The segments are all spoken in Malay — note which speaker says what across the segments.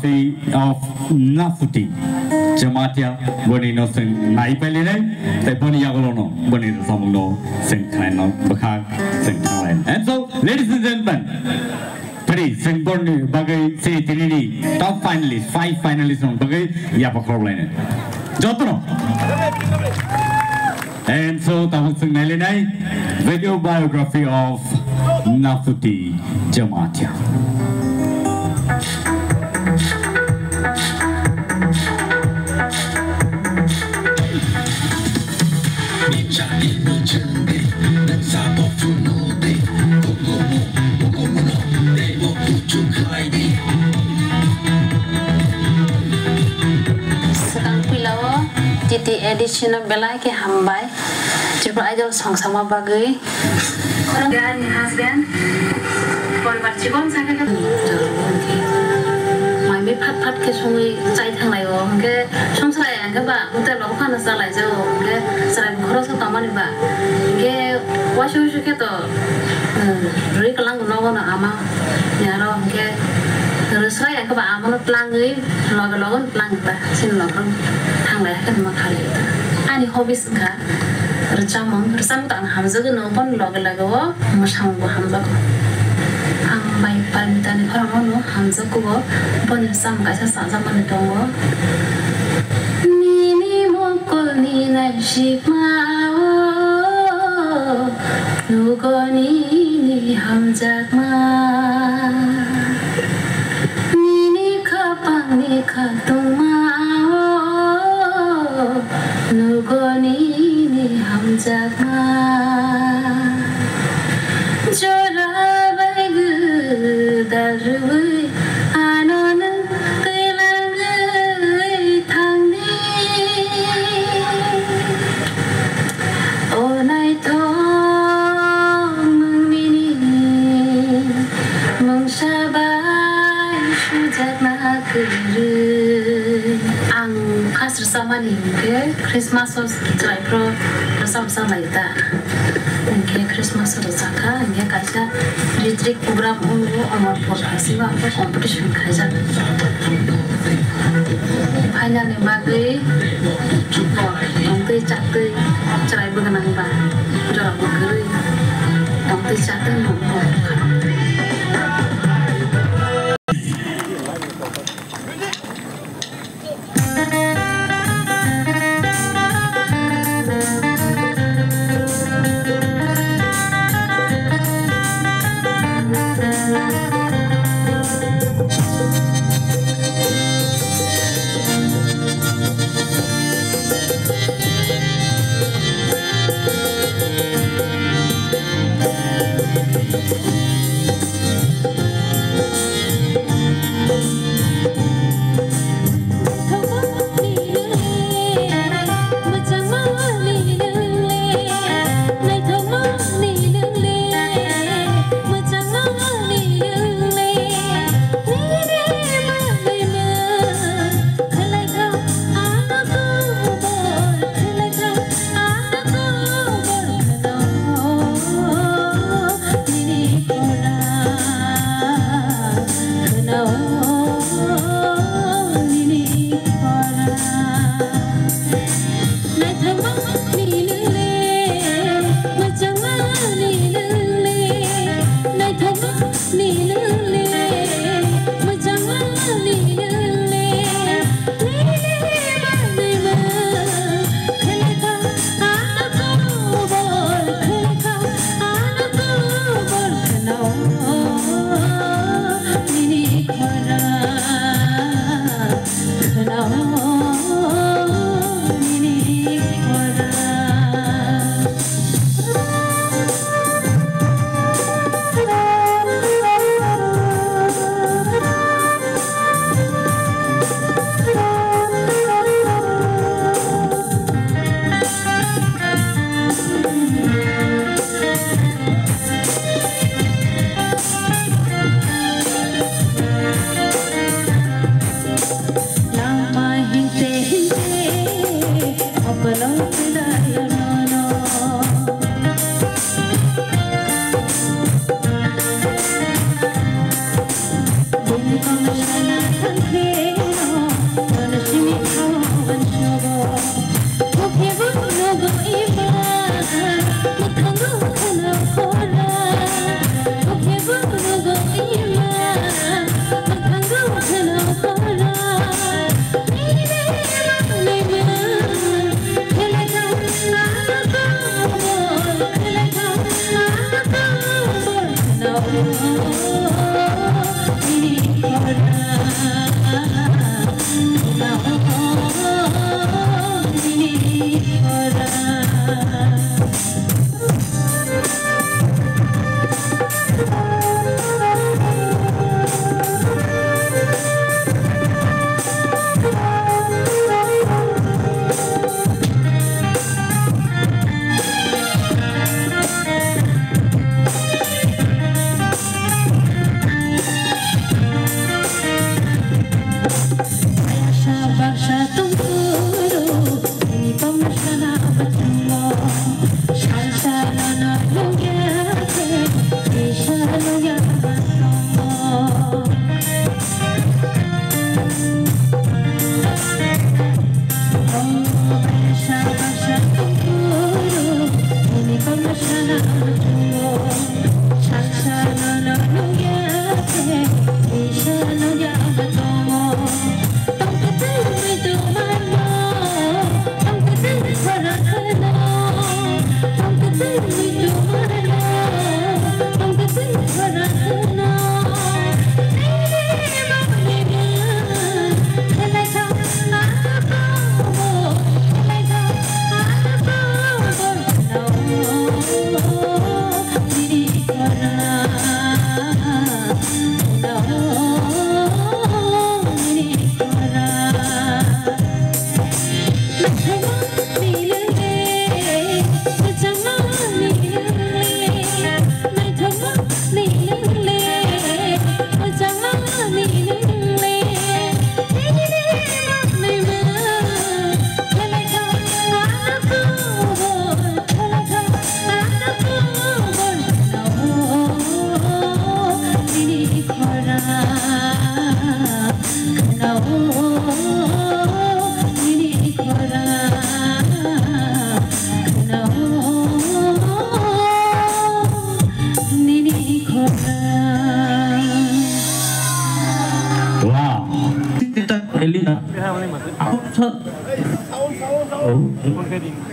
Speaker 1: biography of Nafuti Jamatia Boni no sing Naipeline, the Boni Yagolono, Boni Samuno, sing kind of Bakak, sing kind. And so, ladies and gentlemen, please sing Boni Bagay say Tinini, top finalists, 5 finalists on Bagay Yapakorline. Jotro. And so, Taman Sing Nalinai, video biography of Nafuti Jamatia.
Speaker 2: Sedang pilawa titi edition belai ke hambai coba aja sama-sama bagai dan husband kalau bercakap saya kan maiไม่พัดke sungaiใจทางไหนวะkeช่องสายก็บ่แต่เราผ่านสายเจ้าkeสายขอรับต่อมานี่บ่keว่าช่วยke to ri kelang no no ama ya ro ke terus saya ke ba ama pelang euy logon pelang ta sin logonทางไหนกันมาขายอันนี้ hobbies ค่ะ Resam tak hamzah ke nopon log masang bu hamzah ko. Ang bay palitan ni orang ono hamzah ko pon resam kaisa sa man tongo. Nini mokol ni na shikma nugo ni hamzah ma. Nini kapang ni katung ma nugo ni hamzah jora baig darui anon telang thangni onai thong mini mong sabai sujak na kuru ang khas samani ke Christmas os try pro sama ita ke Christmas os saka nge kaisa retreat program ungu amar por asiwa ko competition khaja final ne bagai tongte chakte try baganang ba jara bagai tongte chakte no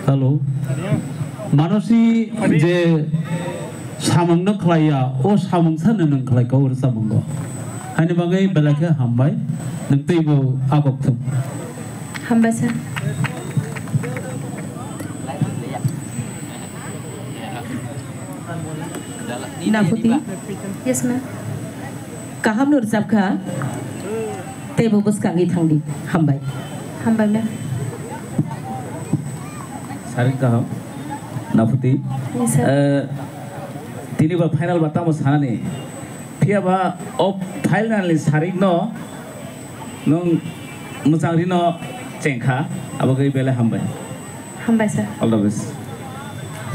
Speaker 3: Halo. Manusia je samang nak kelaya, samang sana nak kelaya kau samang kau. Hanya bagai belakang hambai, nanti ibu agak tu.
Speaker 4: Hambai sah. Nafuti. Yes ma'am. Kaham nur sabka. Tebo bus kangi thangdi hambai. Hambai ma'am.
Speaker 3: Saring kaham. Nafuti.
Speaker 4: Yes sir.
Speaker 3: Tini ba final bata mo sana ni. Pia ba op final ni saring no. Nung musang rino cengkha. Abagai bela hambai.
Speaker 4: Hambai sir.
Speaker 3: All the best.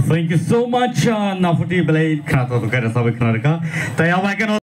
Speaker 1: Thank you so much, Nafuti Blade. Kata tu kena sampai kenal ka. Tapi apa